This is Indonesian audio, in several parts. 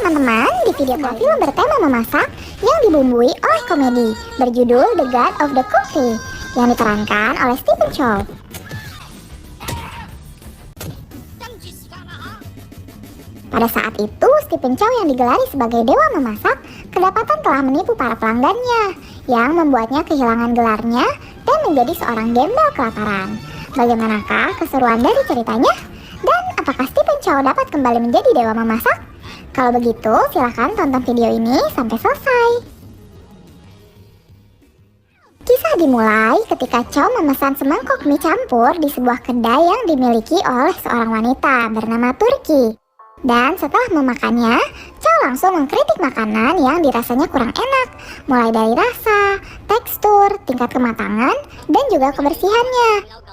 teman-teman, di video film bertema memasak yang dibumbui oleh komedi berjudul The God of the Cookie yang diperankan oleh Stephen Chow. Pada saat itu, Stephen Chow yang digelari sebagai dewa memasak kedapatan telah menipu para pelanggannya yang membuatnya kehilangan gelarnya dan menjadi seorang gembel kelaparan. Bagaimanakah keseruan dari ceritanya? Dan apakah Stephen Chow dapat kembali menjadi dewa memasak? Kalau begitu, silakan tonton video ini sampai selesai. Kisah dimulai ketika Chow memesan semangkok mie campur di sebuah kedai yang dimiliki oleh seorang wanita bernama Turki. Dan setelah memakannya, Chow langsung mengkritik makanan yang dirasanya kurang enak, mulai dari rasa, tekstur, tingkat kematangan, dan juga kebersihannya.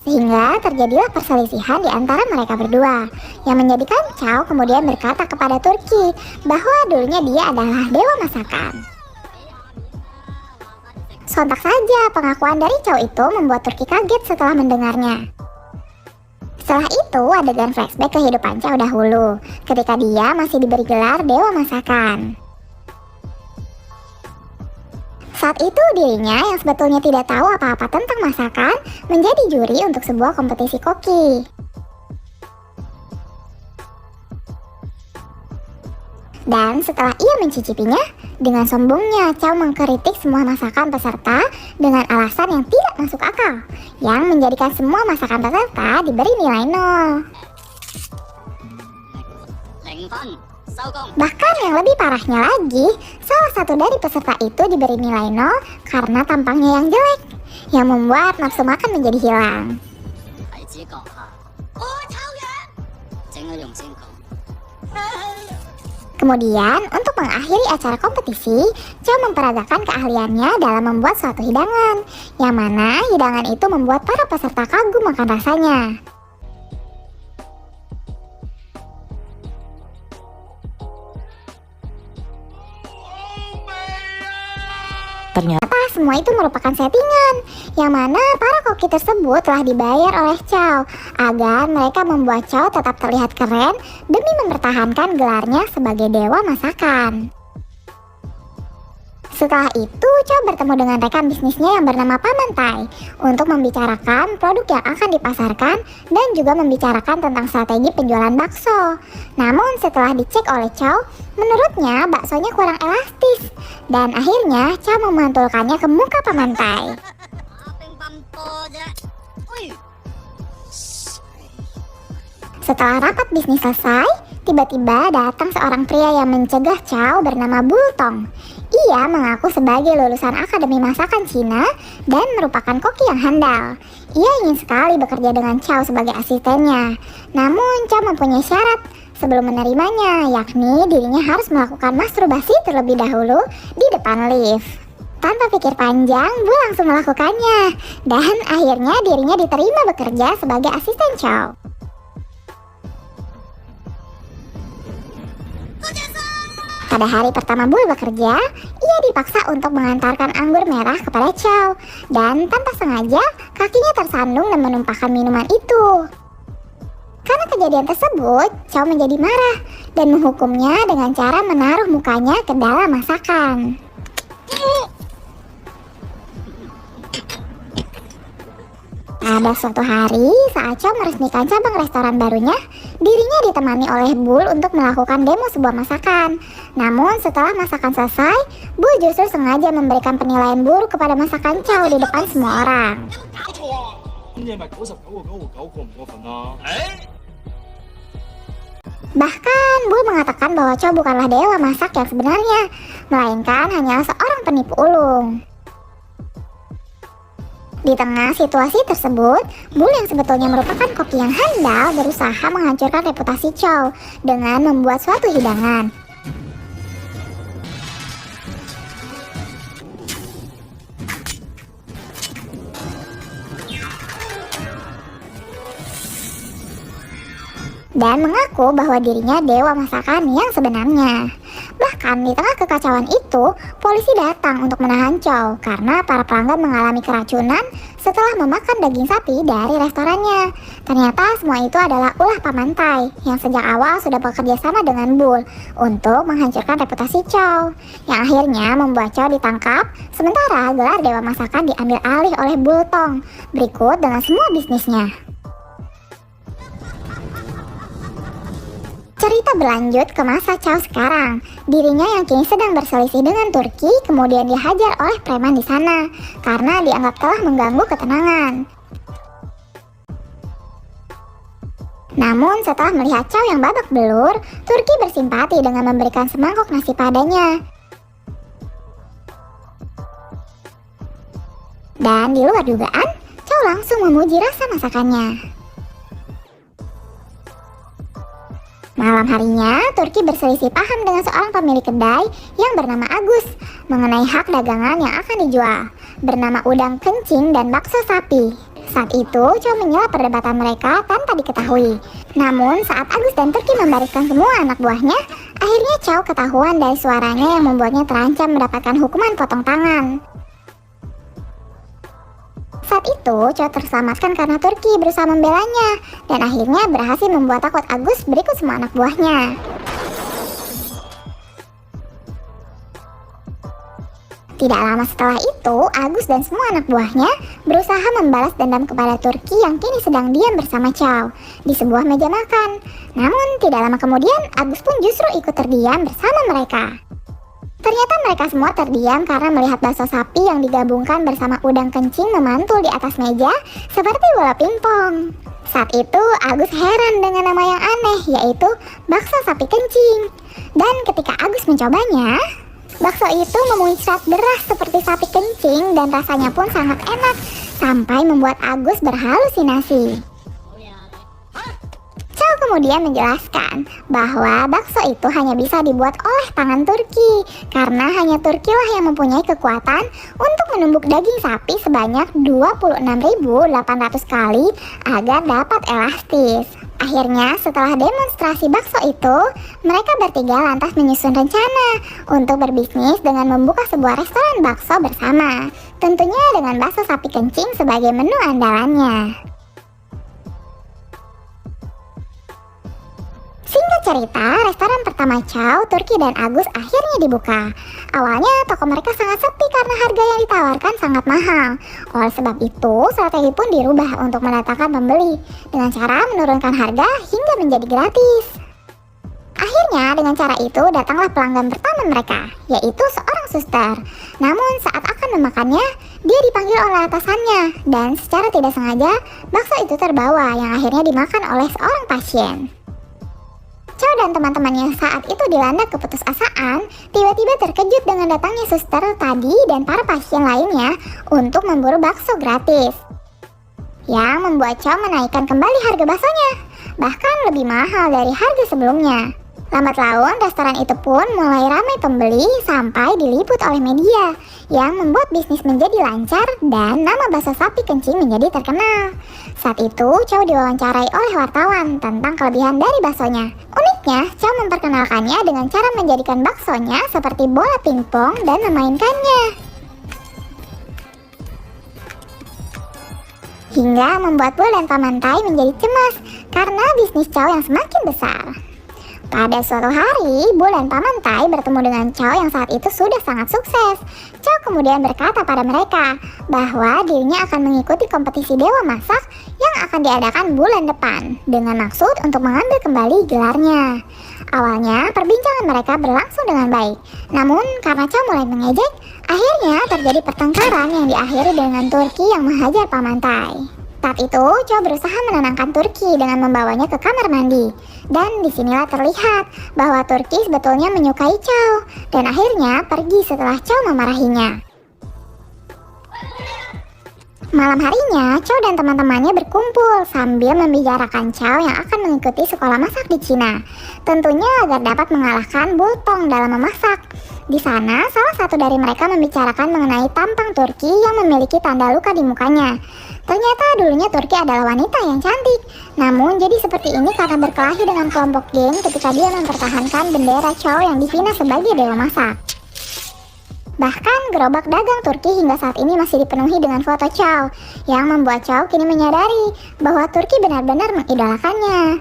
Sehingga terjadilah perselisihan di antara mereka berdua, yang menjadikan Chow kemudian berkata kepada Turki bahwa dulunya dia adalah dewa masakan. Sontak saja pengakuan dari Chow itu membuat Turki kaget setelah mendengarnya. Setelah itu adegan flashback kehidupan Chow dahulu, ketika dia masih diberi gelar dewa masakan. Saat itu dirinya yang sebetulnya tidak tahu apa-apa tentang masakan menjadi juri untuk sebuah kompetisi koki. Dan setelah ia mencicipinya, dengan sombongnya Chow mengkritik semua masakan peserta dengan alasan yang tidak masuk akal, yang menjadikan semua masakan peserta diberi nilai 0. Bahkan yang lebih parahnya lagi, salah satu dari peserta itu diberi nilai 0 karena tampangnya yang jelek, yang membuat nafsu makan menjadi hilang. Kemudian, untuk mengakhiri acara kompetisi, Chow memperagakan keahliannya dalam membuat suatu hidangan, yang mana hidangan itu membuat para peserta kagum akan rasanya. Ternyata semua itu merupakan settingan, yang mana para koki tersebut telah dibayar oleh Chow agar mereka membuat Chow tetap terlihat keren demi mempertahankan gelarnya sebagai dewa masakan. Setelah itu, Chow bertemu dengan rekan bisnisnya yang bernama Paman Tai untuk membicarakan produk yang akan dipasarkan dan juga membicarakan tentang strategi penjualan bakso. Namun setelah dicek oleh Chow, menurutnya baksonya kurang elastis dan akhirnya Chow memantulkannya ke muka Paman Tai. Setelah rapat bisnis selesai, tiba-tiba datang seorang pria yang mencegah Chow bernama Bultong. Ia mengaku sebagai lulusan Akademi Masakan Cina dan merupakan koki yang handal. Ia ingin sekali bekerja dengan Chow sebagai asistennya. Namun Chow mempunyai syarat sebelum menerimanya, yakni dirinya harus melakukan masturbasi terlebih dahulu di depan lift. Tanpa pikir panjang, Bu langsung melakukannya. Dan akhirnya dirinya diterima bekerja sebagai asisten Chow. Pada hari pertama Bull bekerja, ia dipaksa untuk mengantarkan anggur merah kepada Chow. Dan tanpa sengaja, kakinya tersandung dan menumpahkan minuman itu. Karena kejadian tersebut, Chow menjadi marah dan menghukumnya dengan cara menaruh mukanya ke dalam masakan. Pada suatu hari, saat Chow meresmikan cabang restoran barunya, dirinya ditemani oleh Bull untuk melakukan demo sebuah masakan. Namun setelah masakan selesai, Bull justru sengaja memberikan penilaian buruk kepada masakan Chow di depan semua orang. Bahkan Bull mengatakan bahwa Chow bukanlah dewa masak yang sebenarnya, melainkan hanyalah seorang penipu ulung. Di tengah situasi tersebut, Bull yang sebetulnya merupakan koki yang handal berusaha menghancurkan reputasi Chow dengan membuat suatu hidangan. Dan mengaku bahwa dirinya dewa masakan yang sebenarnya. Bahkan di tengah kekacauan itu, polisi datang untuk menahan Chow karena para pelanggan mengalami keracunan setelah memakan daging sapi dari restorannya. Ternyata semua itu adalah ulah pamantai yang sejak awal sudah bekerja sama dengan Bull untuk menghancurkan reputasi Chow, yang akhirnya membuat Chow ditangkap, sementara gelar Dewa Masakan diambil alih oleh Bull Tong. Berikut dengan semua bisnisnya. Cerita berlanjut ke masa Chow sekarang. Dirinya yang kini sedang berselisih dengan Turki kemudian dihajar oleh preman di sana karena dianggap telah mengganggu ketenangan. Namun setelah melihat Chow yang babak belur, Turki bersimpati dengan memberikan semangkuk nasi padanya. Dan di luar dugaan, Chow langsung memuji rasa masakannya. Malam harinya, Turki berselisih paham dengan seorang pemilik kedai yang bernama Agus mengenai hak dagangan yang akan dijual, bernama udang kencing dan bakso sapi. Saat itu, Chow menyela perdebatan mereka tanpa diketahui. Namun, saat Agus dan Turki membariskan semua anak buahnya, akhirnya Chow ketahuan dari suaranya yang membuatnya terancam mendapatkan hukuman potong tangan. Saat itu, Chow terselamatkan karena Turki berusaha membelanya dan akhirnya berhasil membuat takut Agus berikut semua anak buahnya. Tidak lama setelah itu, Agus dan semua anak buahnya berusaha membalas dendam kepada Turki yang kini sedang diam bersama Chow di sebuah meja makan. Namun tidak lama kemudian, Agus pun justru ikut terdiam bersama mereka. Ternyata mereka semua terdiam karena melihat bakso sapi yang digabungkan bersama udang kencing memantul di atas meja seperti bola pingpong. Saat itu Agus heran dengan nama yang aneh, yaitu bakso sapi kencing. Dan ketika Agus mencobanya, bakso itu memuncrat deras seperti sapi kencing dan rasanya pun sangat enak sampai membuat Agus berhalusinasi. Chow kemudian menjelaskan bahwa bakso itu hanya bisa dibuat oleh tangan Turki karena hanya Turkilah yang mempunyai kekuatan untuk menumbuk daging sapi sebanyak 26.800 kali agar dapat elastis. Akhirnya setelah demonstrasi bakso itu, mereka bertiga lantas menyusun rencana untuk berbisnis dengan membuka sebuah restoran bakso bersama. Tentunya dengan bakso sapi kencing sebagai menu andalannya. Singkat cerita, restoran pertama Chow, Turki dan Agus akhirnya dibuka. Awalnya toko mereka sangat sepi karena harga yang ditawarkan sangat mahal. Oleh sebab itu, strategi pun dirubah untuk mendatangkan pembeli dengan cara menurunkan harga hingga menjadi gratis. Akhirnya dengan cara itu datanglah pelanggan pertama mereka, yaitu seorang suster. Namun saat akan memakannya, dia dipanggil oleh atasannya dan secara tidak sengaja bakso itu terbawa yang akhirnya dimakan oleh seorang pasien. Chow dan teman-temannya saat itu dilanda keputusasaan, tiba-tiba terkejut dengan datangnya suster tadi dan para pasien lainnya untuk memburu bakso gratis, yang membuat Chow menaikkan kembali harga baksonya, bahkan lebih mahal dari harga sebelumnya. Lambat laun, restoran itu pun mulai ramai pembeli sampai diliput oleh media, yang membuat bisnis menjadi lancar dan nama bakso sapi kencing menjadi terkenal. Saat itu, Chow diwawancarai oleh wartawan tentang kelebihan dari baksonya. Uniknya, Chow memperkenalkannya dengan cara menjadikan baksonya seperti bola pingpong dan memainkannya, hingga membuat Bull dan Pamantai menjadi cemas karena bisnis Chow yang semakin besar. Pada suatu hari, Bull dan Pamantai bertemu dengan Chow yang saat itu sudah sangat sukses. Chow kemudian berkata pada mereka bahwa dirinya akan mengikuti kompetisi Dewa Masak yang akan diadakan bulan depan dengan maksud untuk mengambil kembali gelarnya. Awalnya, perbincangan mereka berlangsung dengan baik. Namun, karena Chow mulai mengejek, akhirnya terjadi pertengkaran yang diakhiri dengan Turki yang menghajar Pamantai. Saat itu, Chow berusaha menenangkan Turki dengan membawanya ke kamar mandi. Dan disinilah terlihat bahwa Turki sebetulnya menyukai Chow dan akhirnya pergi setelah Chow memarahinya. Malam harinya, Chow dan teman-temannya berkumpul sambil membicarakan Chow yang akan mengikuti sekolah masak di Cina. Tentunya agar dapat mengalahkan Bull Tong dalam memasak. Di sana, salah satu dari mereka membicarakan mengenai tampang Turki yang memiliki tanda luka di mukanya. Ternyata dulunya Turki adalah wanita yang cantik. Namun jadi seperti ini karena berkelahi dengan kelompok geng ketika dia mempertahankan bendera Chow yang dipina sebagai dewa masak. Bahkan gerobak dagang Turki hingga saat ini masih dipenuhi dengan foto Chow, yang membuat Chow kini menyadari bahwa Turki benar-benar mengidolakannya.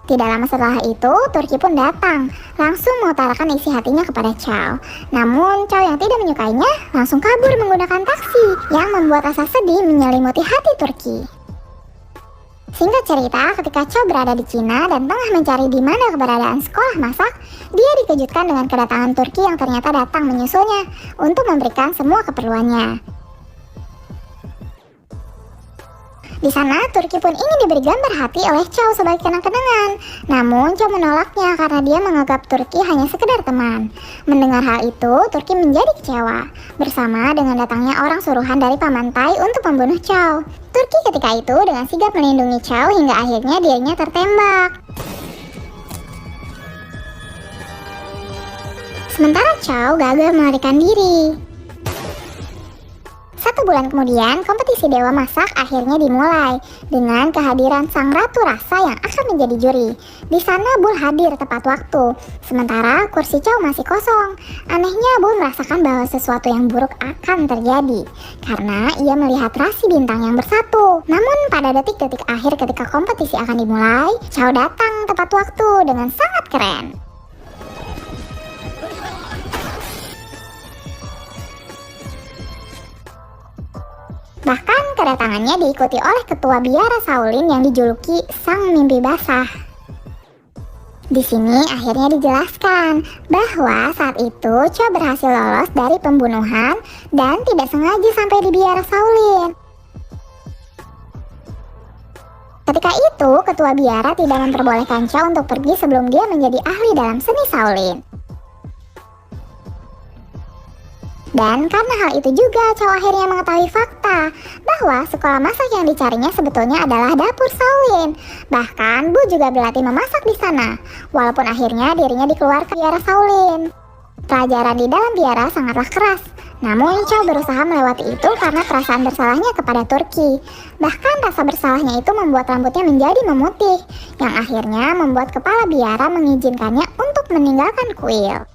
Tidak lama setelah itu, Turki pun datang, langsung mengutarakan isi hatinya kepada Chow. Namun, Chow yang tidak menyukainya langsung kabur menggunakan taksi, yang membuat rasa sedih menyelimuti hati Turki. Singkat cerita, ketika Chow berada di Cina dan tengah mencari di mana keberadaan sekolah masak, dia dikejutkan dengan kedatangan Turki yang ternyata datang menyusulnya untuk memberikan semua keperluannya. Di sana, Turki pun ingin diberi gambar hati oleh Chow sebagai kenang-kenangan. Namun, Chow menolaknya karena dia menganggap Turki hanya sekedar teman. Mendengar hal itu, Turki menjadi kecewa, bersama dengan datangnya orang suruhan dari Paman Tai untuk membunuh Chow. Turki ketika itu dengan sigap melindungi Chow hingga akhirnya dirinya tertembak. Sementara Chow gagal melarikan diri. 1 bulan kemudian, kompetisi Dewa Masak akhirnya dimulai dengan kehadiran Sang Ratu Rasa yang akan menjadi juri. Di sana Bull hadir tepat waktu, sementara kursi Chow masih kosong. Anehnya Bull merasakan bahwa sesuatu yang buruk akan terjadi karena ia melihat rasi bintang yang bersatu. Namun pada detik-detik akhir ketika kompetisi akan dimulai, Chow datang tepat waktu dengan sangat keren. Bahkan kedatangannya diikuti oleh ketua biara Shaolin yang dijuluki Sang Mimpi Basah. Di sini akhirnya dijelaskan bahwa saat itu Chow berhasil lolos dari pembunuhan dan tidak sengaja sampai di biara Shaolin. Ketika itu, ketua biara tidak memperbolehkan Chow untuk pergi sebelum dia menjadi ahli dalam seni Shaolin. Dan karena hal itu juga, Chow akhirnya mengetahui fakta bahwa sekolah masak yang dicarinya sebetulnya adalah dapur Shaolin. Bahkan, Bu juga berlatih memasak di sana, walaupun akhirnya dirinya dikeluarkan biara Shaolin. Pelajaran di dalam biara sangatlah keras, namun Chow berusaha melewati itu karena perasaan bersalahnya kepada Turki. Bahkan rasa bersalahnya itu membuat rambutnya menjadi memutih, yang akhirnya membuat kepala biara mengizinkannya untuk meninggalkan kuil.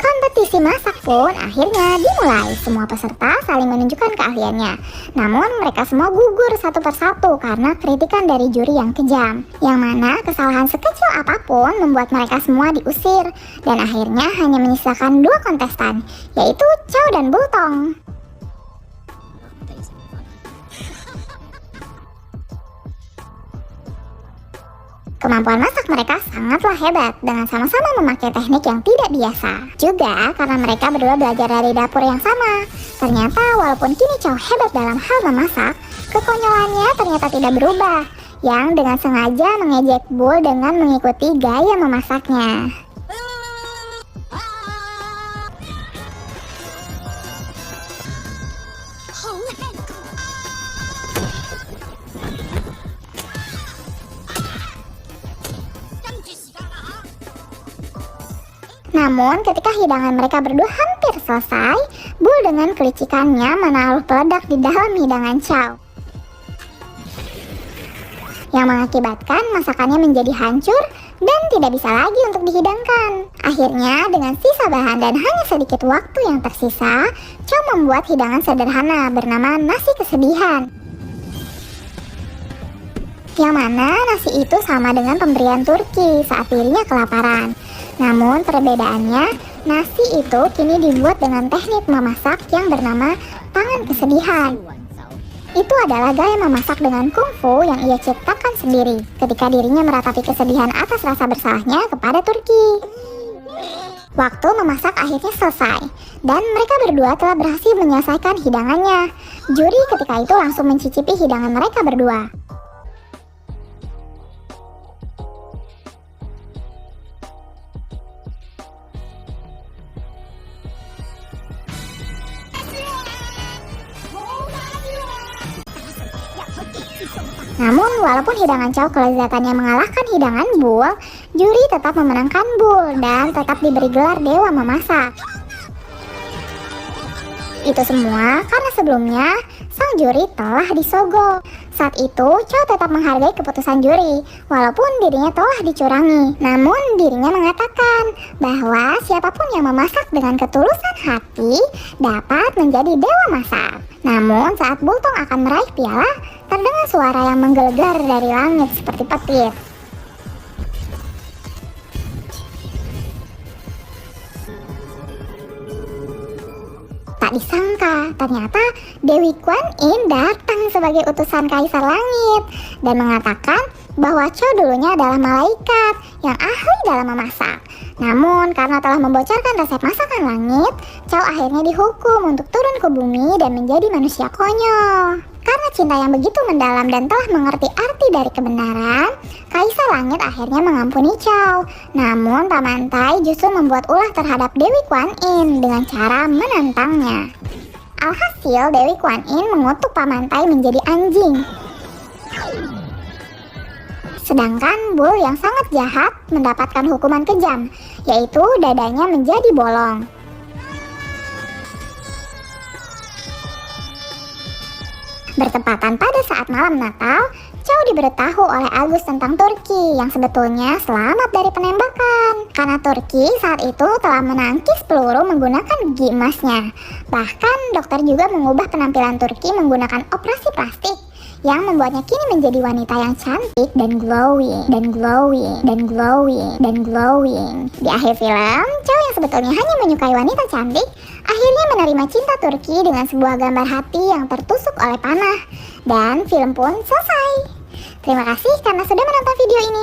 Kompetisi masak pun akhirnya dimulai. Semua peserta saling menunjukkan keahliannya. Namun mereka semua gugur satu persatu karena kritikan dari juri yang kejam, yang mana kesalahan sekecil apapun membuat mereka semua diusir. Dan akhirnya hanya menyisakan 2 kontestan, yaitu Chow dan Bultong. Kemampuan masak mereka sangatlah hebat dengan sama-sama memakai teknik yang tidak biasa. Juga karena mereka berdua belajar dari dapur yang sama. Ternyata walaupun kini Chow hebat dalam hal memasak, kekonyolannya ternyata tidak berubah, yang dengan sengaja mengejek Bull dengan mengikuti gaya memasaknya. Namun ketika hidangan mereka berdua hampir selesai, Bull dengan kelicikannya menaruh peledak di dalam hidangan Chow, yang mengakibatkan masakannya menjadi hancur dan tidak bisa lagi untuk dihidangkan. Akhirnya dengan sisa bahan dan hanya sedikit waktu yang tersisa, Chow membuat hidangan sederhana bernama nasi kesedihan, yang mana nasi itu sama dengan pemberian Turki saat dirinya kelaparan. Namun perbedaannya, nasi itu kini dibuat dengan teknik memasak yang bernama tangan kesedihan. Itu adalah gaya memasak dengan kungfu yang ia ciptakan sendiri ketika dirinya meratapi kesedihan atas rasa bersalahnya kepada Turki. Waktu memasak akhirnya selesai, dan mereka berdua telah berhasil menyelesaikan hidangannya. Juri ketika itu langsung mencicipi hidangan mereka berdua. Namun walaupun hidangan Chow kelezatannya mengalahkan hidangan Bull, juri tetap memenangkan Bull dan tetap diberi gelar Dewa Memasak. Itu semua karena sebelumnya sang juri telah disogok. Saat itu, Chow tetap menghargai keputusan juri, walaupun dirinya telah dicurangi. Namun, dirinya mengatakan bahwa siapapun yang memasak dengan ketulusan hati dapat menjadi dewa masak. Namun, saat Bultong akan meraih piala, terdengar suara yang menggelegar dari langit seperti petir. Tak disangka, ternyata Dewi Kwan Yin datang sebagai utusan Kaisar Langit dan mengatakan bahwa Chow dulunya adalah malaikat yang ahli dalam memasak. Namun karena telah membocorkan resep masakan langit, Chow akhirnya dihukum untuk turun ke bumi dan menjadi manusia konyol. Karena cinta yang begitu mendalam dan telah mengerti arti dari kebenaran, Kaisar Langit akhirnya mengampuni Chow. Namun Paman Tai justru membuat ulah terhadap Dewi Kwan Yin dengan cara menantangnya. Alhasil Dewi Kwan Yin mengutuk Paman Tai menjadi anjing. Sedangkan Bull yang sangat jahat mendapatkan hukuman kejam, yaitu dadanya menjadi bolong. Bertepatan pada saat malam Natal, Chow diberitahu oleh Agus tentang Turki yang sebetulnya selamat dari penembakan. Karena Turki saat itu telah menangkis peluru menggunakan gigi emasnya. Bahkan dokter juga mengubah penampilan Turki menggunakan operasi plastik yang membuatnya kini menjadi wanita yang cantik dan glowing, dan glowing, dan glowing, dan glowing. Di akhir film, Chow yang sebetulnya hanya menyukai wanita cantik, akhirnya menerima cinta Turki dengan sebuah gambar hati yang tertusuk oleh panah. Dan film pun selesai. Terima kasih karena sudah menonton video ini.